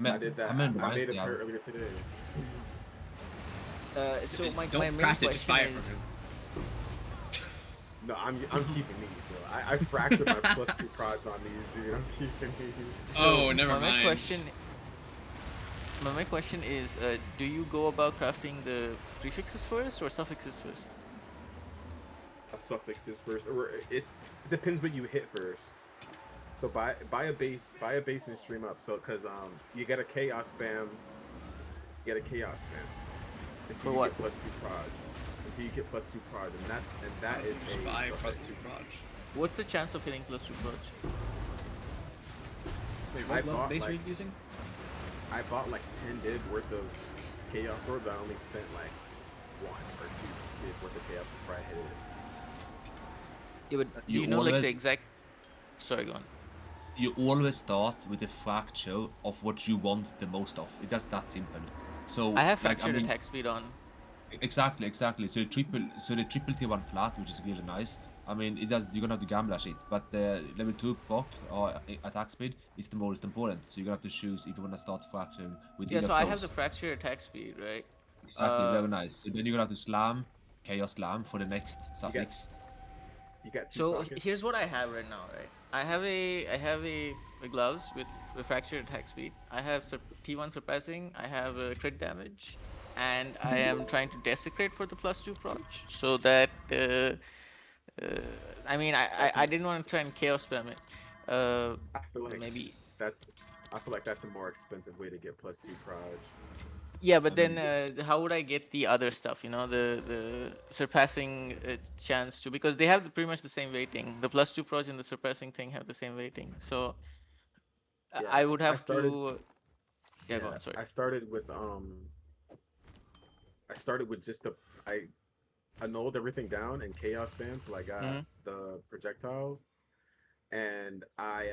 I did that. I'm in I made advanced, a yeah. pair earlier today. So my Don't main craft it, just question buy it from him. is, No, I'm keeping these, bro. I fractured my +2 prods on these, dude. I'm keeping these. so Oh, never my main mind. question, do you go about crafting the prefixes first or suffixes first? Suffixes first, or it depends what you hit first. So buy a base and stream up. So because you get a chaos spam, until For you what? get +2 prod, and Why that don't you is just a buy plus suffix. 2 proj? What's the chance of hitting plus 2 proj? Wait, I what level bought base are like you using? I bought like 10 div worth of chaos orb, but I only spent like 1 or 2 div worth of chaos before I hit it. Yeah, but That's do you know like the always exact? Sorry, go on. you always start with a fracture of what you want the most of. It's just that simple. So I have like I fractured mean attack speed on. exactly. So the triple tier one flat, which is really nice. I mean it just you're gonna have to gamble that shit. But the level 2 proc or attack speed is the most important. So you're gonna have to choose if you wanna start fracturing with Yeah, either so of I have the those. fractured attack speed, right? Exactly, Uh, very nice. So then you're gonna have to slam, chaos slam for the next You got suffix. you got two so sockets. here's what I have right now, right? I have a gloves with fractured attack speed. I have T1 surpassing. I have crit damage, and I am trying to desecrate for the plus 2 proj, so that uh, I mean That's I didn't want to try and chaos spam it. Uh, I feel like maybe. that's I feel like that's a more expensive way to get +2 proj. Yeah, I but then mean how would I get the other stuff? You know, the surpassing chance to, because they have pretty much the same weighting. The plus 2 proj and the surpassing thing have the same weighting. So Yeah, I would I have started. to. Yeah, go Yeah, on. Sorry. I started with just the I annulled everything down and chaos spam till I got Hmm. the projectiles, and I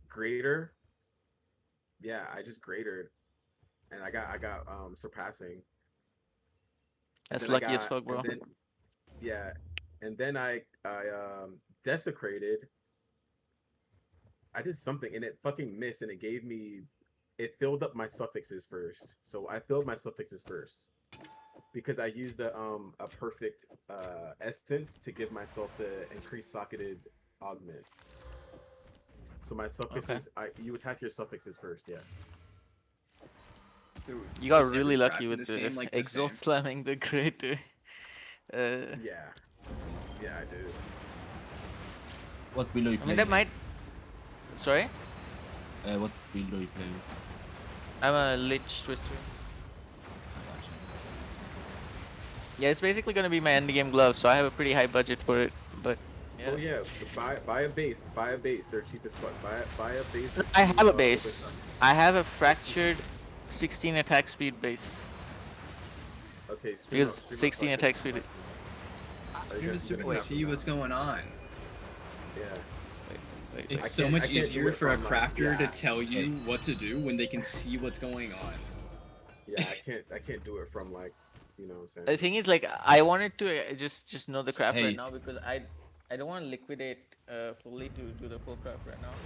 greater. Yeah, I just greatered, and I got surpassing, and That's then I lucky as got fuck, and bro. then yeah, and then I desecrated. I did something and it fucking missed, and it filled up my suffixes first. So I filled my suffixes first because I used a perfect essence to give myself the increased socketed augment. So my Okay. suffixes, you attack your suffixes first. Yeah. Dude, You got does really every lucky craft in with this game this like the exalt same? slamming the greater. Uh, Yeah. Yeah, I do. what build are you I mean that playing? might. Sorry, What build are you playing? I'm a lich twister. I got you. Yeah, it's basically gonna be my end game glove, so I have a pretty high budget for it. But Oh yeah, yeah, buy a base. Buy a base. They're cheap as fuck. Buy a base with I two have a overclock. base. I have a With two. fractured 16 attack speed base Okay, because stream up so I 16 could. attack speed. Are you Streamers you so gonna we can Wait, craft them see what's now? going on. Yeah. wait, wait, It's wait. so much I can't do easier it for a from like crafter to yeah tell Okay. you what to do when they can see what's going on. yeah I can't do it from like what I'm The saying. thing is, like, I wanted to just know the craft right Hey, now because I don't want to liquidate fully to do the full craft right now.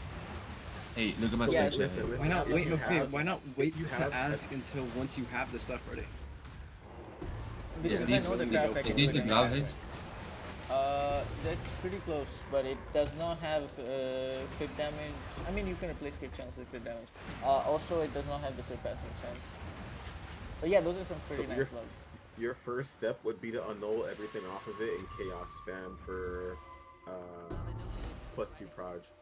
hey, look at my So Yeah, screenshot so here. Why listen. not I'm wait? looking. I'm Okay, why looking. not If wait you to have a ask until once you have the stuff ready? Is Because If if I you're this know the willing to i- go craft, I is can full do this it the full glove anytime, head? craft. right? That's pretty close, but it does not have crit damage. I mean, you can replace crit chance with crit damage. Also, it does not have the surpassing chance. But yeah, those are some so pretty nice gloves. your first step would be to annul everything off of it and chaos spam for +2 proj.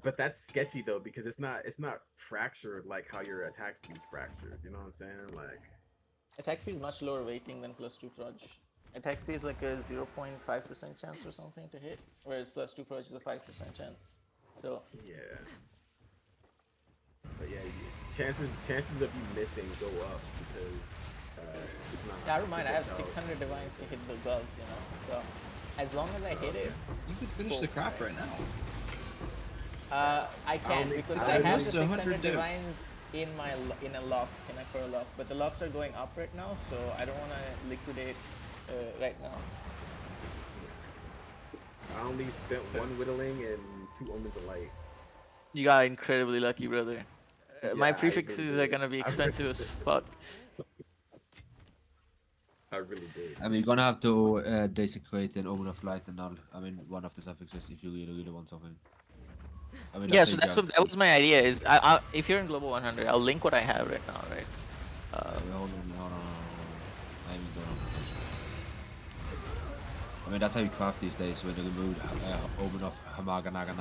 But that's sketchy though because it's not fractured like how your attack speed's fractured. You know what I'm saying? Like Attack speed is much lower weighting than plus 2 proj. Attack speed is like a 0.5% chance or something to hit, whereas plus 2 proj is a 5% chance. So, yeah. But yeah, chances of you missing go up because it's not yeah, I don't mind. I have projectiles 600 or divines to anything. hit the gloves, you know? So, as long as I Oh, hit it okay. You could finish the full, craft right? right now. Yeah. I can't because It's I have the almost 600 100 div. divines in a lock, in a core lock, but the locks are going up right now, so I don't want to liquidate right now. I only spent Uh, one whittling and two omens of light. You got incredibly lucky, brother. My Yeah, I really prefixes are did. gonna be I really expensive as did. fuck. I really did. I mean, you're gonna have to desecrate an Omen of Light and null. I mean, one of the suffixes if you really want something. I mean, Yeah, that's how so you that's what that guarantee. was my idea. Is if you're in Global 100, I'll link what I have right now, right? Hold on. I haven't gone over this. I mean, that's how you craft these days when they removed Omen of Hamaganagan.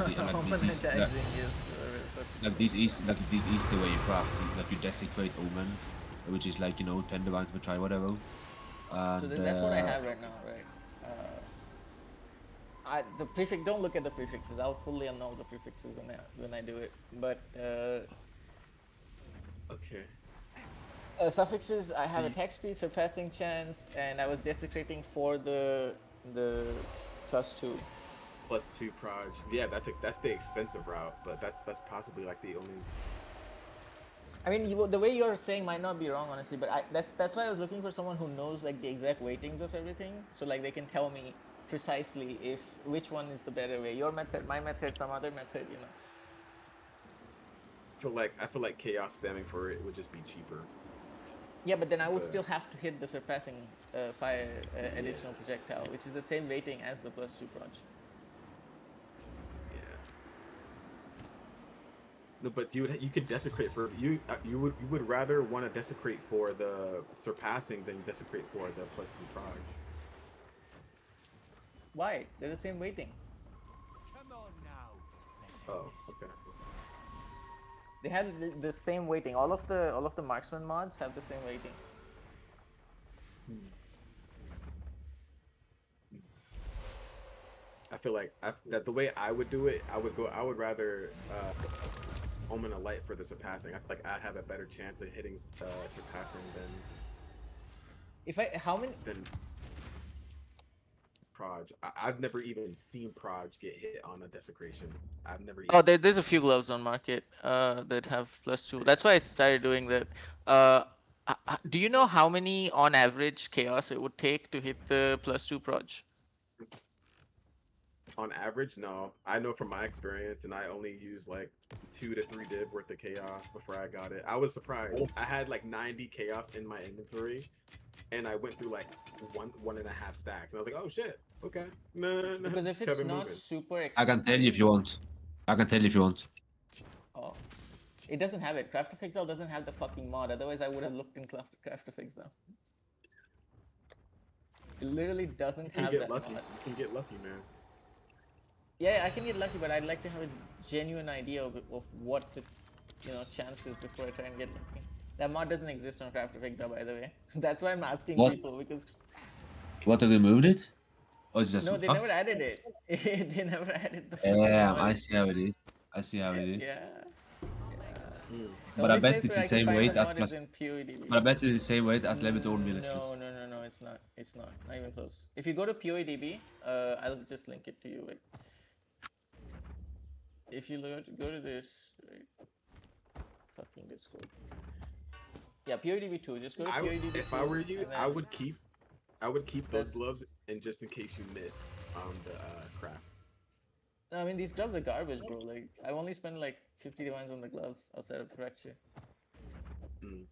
Like Monetizing is this is the way you craft. Like you desecrate Omen, which is like 10 divines per try whatever. so And that's what I have right now, right? The prefix. Don't look at the prefixes. I'll fully annul the prefixes when I do it. But Okay. suffixes, I have a See, text speed surpassing chance, and I was desecrating for the +2. +2 proj. Yeah, that's the expensive route, but that's possibly like the only. I mean, the way you're saying might not be wrong, honestly, but that's why I was looking for someone who knows like the exact weightings of everything, so like they can tell me precisely if which one is the better way. Your method, my method, some other method, you know. I feel like chaos spamming for it would just be cheaper. Yeah, but then I would But still have to hit the surpassing fire yeah, additional projectile, which is the same weighting as the +2 proj. yeah. No, but you could desecrate for you would rather want to desecrate for the surpassing than desecrate for the +2 proj. Why? They're the same weighting. Oh, okay. They have the same weighting. All of the marksman mods have the same weighting. Hmm. I feel like that the way I would do it, I would rather Omen of Light for the surpassing. I feel like I'd have a better chance of hitting surpassing If I how many than Proj. I've never even seen Proj get hit on a desecration. I've never Oh, even there's seen a it. few gloves on market that have +2. Yeah. That's why I started doing that. Uh, do you know how many on average chaos it would take to hit the +2 proj? On average, no. I know from my experience, and I only used like 2 to 3 div worth of chaos before I got it. I was surprised. I had like 90 chaos in my inventory, and I went through like one and a half stacks, and I was like, oh shit, okay, no, no, no, Because if just it's kept it not moving. super I can tell you expensive, if you want. I can tell you if you want. oh, it doesn't have it. Craft of Exile doesn't have the fucking mod. Otherwise, I would have looked in Craft of Exile. It literally You doesn't can have get that lucky. mod. You can get lucky, man. Yeah, I can get lucky, but I'd like to have a genuine idea of what the chances before I try and get lucky. That mod doesn't exist on Craft of Exile, by the way. That's why I'm asking What? people because What have they moved it? Or is it just no, they never fucked? added it. They never added the fucking Damn, mod. I see how it is. I see how it is. Yeah, yeah. Mm. The But I only bet place it's where the I can same find the weight as mod is plus. in PoEDB. But I bet it's the same weight as level 2 No, Millistries. no, no, no, it's not. It's not. Not even close. If you go to PoEDB, I'll just link it to you. Wait. If you go to this, right, fucking Discord. Yeah, PoEDB 2. Just go to PoEDB If I 2 were you, and I then would keep those that's. gloves, and just in case you missed the craft. No, I mean these gloves are garbage, bro. Like I've only spent like 50 divines on the gloves outside of the fracture. Mm.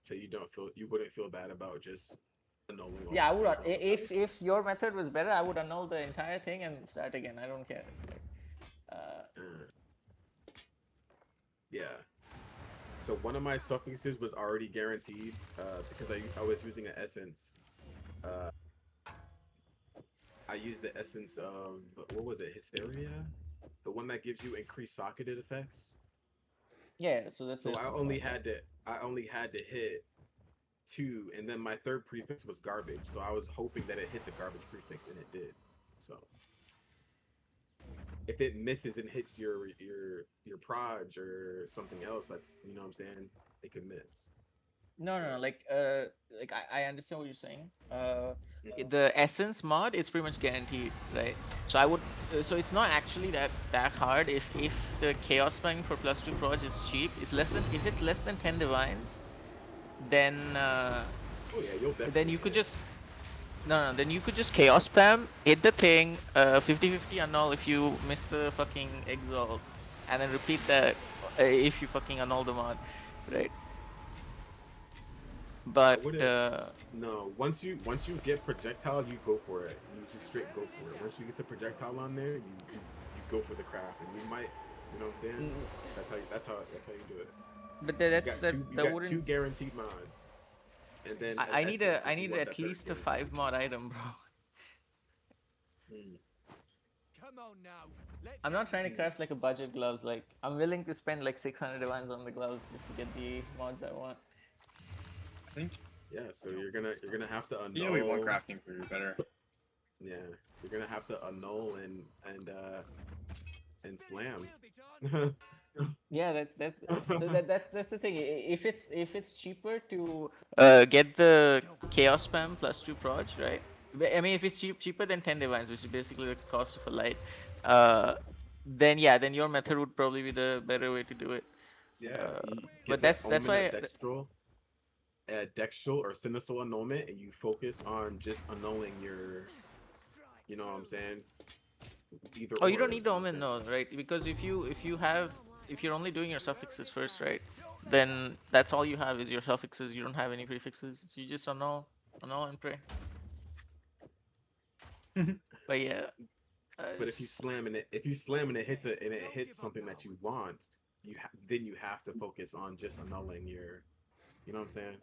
So you wouldn't feel bad about just annulling all Yeah, the I would. gloves off the bat. If your method was better, I would annul the entire thing and start again. I don't care. Like, uh, Uh, yeah. So one of my suffixes was already guaranteed because I was using an essence. Uh, I used the essence of what was it? Hysteria, the one that gives you increased socketed effects. yeah. So that's the So I essence only mod. Yeah. had to I only had to hit two, and then my third prefix was garbage. So I was hoping that it hit the garbage prefix, and it did. So if it misses and hits your proj or something else, that's what I'm saying. It could miss. No, So no, no. Like I understand what you're saying. mhm. The essence mod is pretty much guaranteed, right? So I would. So it's not actually that hard if the chaos spine for +2 proj is cheap. It's less than if it's less than 10 divines, then Oh yeah, you'll then definitely you hit could it. just No, no, then you could just chaos spam, hit the thing, 50-50 annul if you miss the fucking exalt, and then repeat that if you fucking annul the mod, right? I But wouldn't. No, once you get projectile, you go for it. You just straight go for it. Once you get the projectile on there, you go for the craft, and you might, you know what I'm saying? mm, That's how you do it. but You got two you that got two wouldn't. guaranteed mods, and then I need essence a I if you need want at that third least a guaranteed. 5 mod item, bro. Mm. I'm not trying to craft like a budget gloves. Like I'm willing to spend like 600 divines on the gloves just to get the mods I want. I think Yeah, so you're gonna have to PoE one annul. crafting would be better. Yeah, you're gonna have to annul and slam. Yeah, that's the thing. If it's cheaper to get the chaos spam plus 2 proj, right? I mean, if it's cheaper than 10 divines, which is basically the cost of a light, uh, then yeah, then your method would probably be the better way to do it. Yeah, Uh, you but get the that's omen of why. dextral or sinistral annulment, and you focus on just annulling your, you know what I'm saying? Either Oh, you don't or, need you the know what I'm omen, saying? no, right? Because if you're only doing your suffixes first, right? Then that's all you have is your suffixes. You don't have any prefixes. So you just annul and pray. But yeah, But if you slam and it hits it and it hits something that you want, then you have to focus on just annulling your, you know what I'm saying?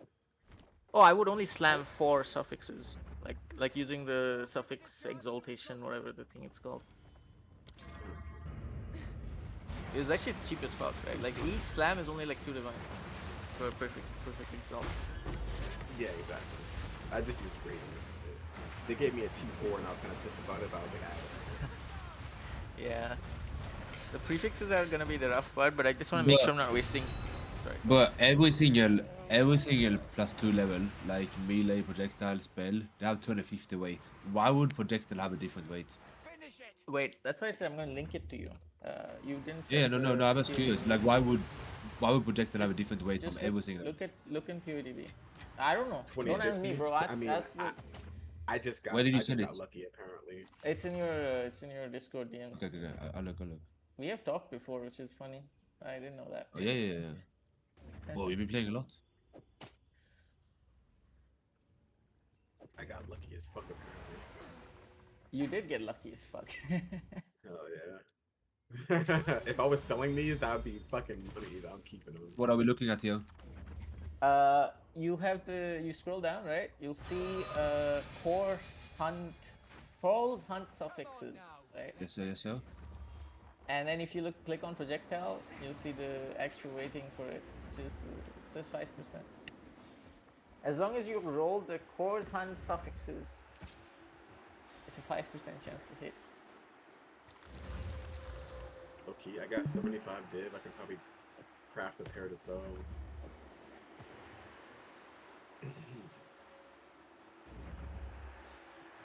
oh, I would only I slam for suffixes, like using the suffix exaltation, whatever the thing it's called. Because that shit's cheap as fuck, right? Like each slam is only like 2 divines for a perfect exalt. Yeah, exactly. I just use braziers. They gave me a T4 and I was kind of pissed about it, but I was like, ah, whatever. Yeah, the prefixes are gonna be the rough part, but I just want to make sure But I'm not wasting. Sorry, go ahead. but every single +2 level, like melee, projectile, spell, they have 250 weight. Why would projectile have a different weight? Wait, that's why I said I'm gonna link it to you. You didn't check Yeah, no, no, no. the I was curious. PODB. Like, why would projectile have Just a different weight from just every single? look in PODB. I don't know. Don't ask me, 2050. bro. I Ask mean, ask the. Where did you I send just it? got lucky apparently. It's in your Discord Okay, DMs. okay, okay. I'll look, I'll look. We have talked before, which is funny. I didn't know that. Oh yeah, yeah, yeah. Oh, you've been playing a lot. I got lucky as fuck apparently. You did get lucky as fuck. Oh yeah. If I was selling these, that would be fucking money that I'm keeping them. What are we looking at here? You have you scroll down, right? You'll see hunt, course hunt suffixes, right? Yes, sir, yes, sir. And then if you click on projectile, you'll see the actual rating for it, which is it says 5%. As long as you roll the course hunt suffixes, it's a 5% chance to hit. Okay, I got 75 div. I can probably craft a pair to sell.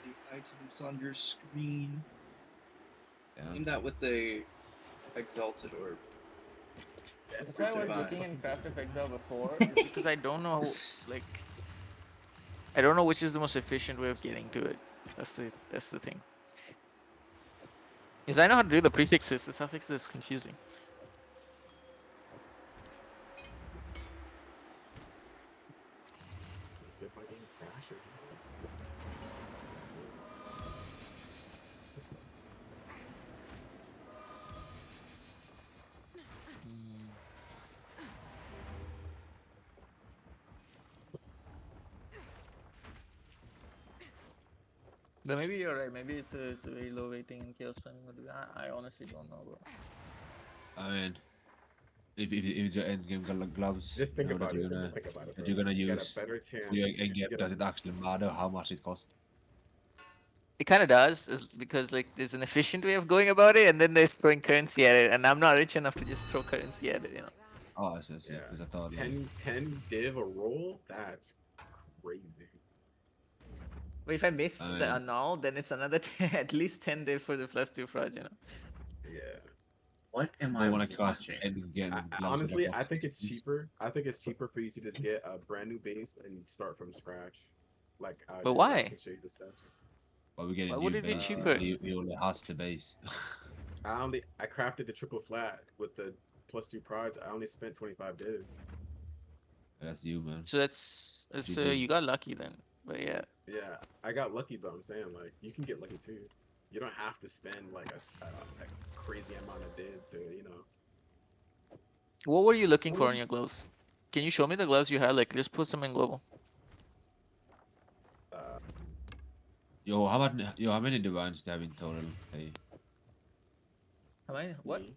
The items on your screen. Yeah. Name that with the exalted orb. That's Every why I day was is looking Divine. in fucking Craft of Thursday. Exile before, is because like I don't know which is the most efficient way of getting to it. That's the thing. Because I know how to do the prefixes, the suffixes is confusing. Did my game crash or something? Mm. But maybe you're right. Maybe it's a very low rating in Chaos Spamming. I honestly don't know, bro. I mean, if it's your end game gloves, Just think about it. Just gonna think about it, that bro. you're gonna You got a use better for your chance. end game, You got a does it actually matter how much it costs? It kind of does, because like there's an efficient way of going about it, and then there's throwing currency at it, and I'm not rich enough to just throw currency at it. Oh, I see, yeah. because I thought like, 10 div a roll. That's crazy. But if I miss I the mean, annul, then it's another at least 10 day for the +2 frog. Yeah. What am but I when I cost watching? end game gloves for like Honestly, what I think it's 60s? cheaper. I think it's cheaper for you to just get a brand new base and start from scratch. like how I But did, but I why? can show you the steps. But we get Why a would new it be base. cheaper? Uh, We only has the base. I crafted the triple flat with the +2 prods. I only spent 25 div. That's you, man. So that's so Cheating. you got lucky then. But yeah. Yeah, I got lucky, but I'm saying like you can get lucky too. You don't have to spend like a crazy amount of div to What were you looking for in your gloves? Can you show me the gloves you had? Like, just put them in global. uh, How many divines do you have in total? Hey, Am I what? me.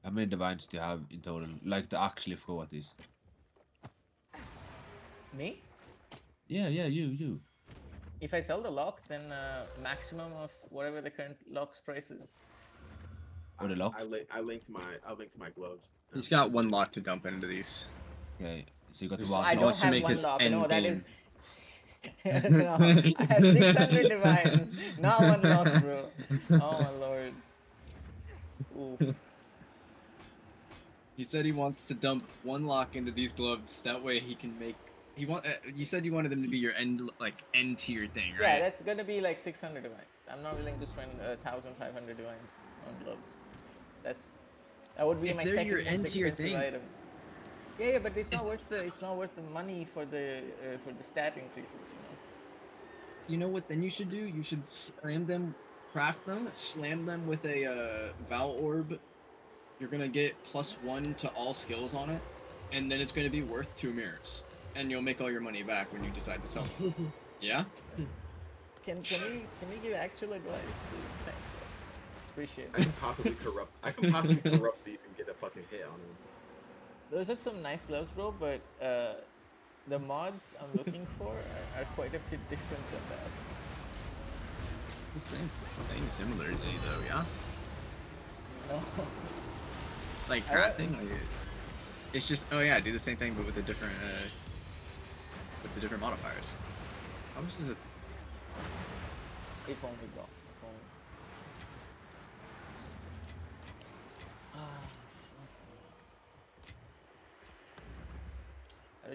how many divines do you have in total? Like the actually forgot this. Me? Yeah, you. If I sell the lock, then maximum of whatever the current lock's price is. Or the lock? I linked my gloves. He's got one lock to dump into these. Okay, so you got There's- one I he lock. don't wants to have make one his lock. end No, that game. is. No, I have 600 divines, not one lock, bro. Oh my lord. Oof. He said he wants to dump one lock into these gloves. That way he can make. You said you wanted them to be your end tier thing, Yeah, right? that's gonna be like 600 divines. I'm not willing to spend 1,500 divines on gloves. That would be If my they're your second most end tier expensive thing, item. Yeah, but it's if not worth the money for the stat increases, you know. you know what, then you should do. You should slam them, craft them, slam them with a Val orb. You're gonna get +1 to all skills on it, and then it's gonna be worth 2 mirrors, and you'll make all your money back when you decide to sell them. Yeah. Can we give actual advice, please? Thanks, bro. Appreciate I it. can possibly corrupt. I can possibly corrupt these and get a fucking hit on them. Those are some nice gloves, bro, but the mods I'm looking for are quite a bit different than that. It's the same thing, similarly though. Yeah. No. Like I crafting, it's just do the same thing but with the different modifiers. How much is it? If only, bro. If only. Ah, fuck me. I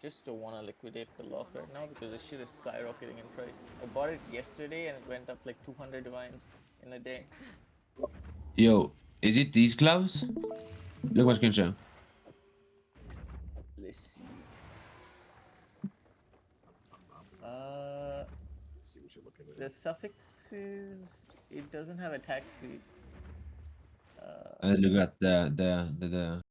just don't want to liquidate the lock right now because the shit is skyrocketing in price. I bought it yesterday and it went up like 200 divines in a day. Yo, is it these gloves? Look my screen share. Let's see. Let's see what you're looking The at. suffixes, it doesn't have attack speed. Look at the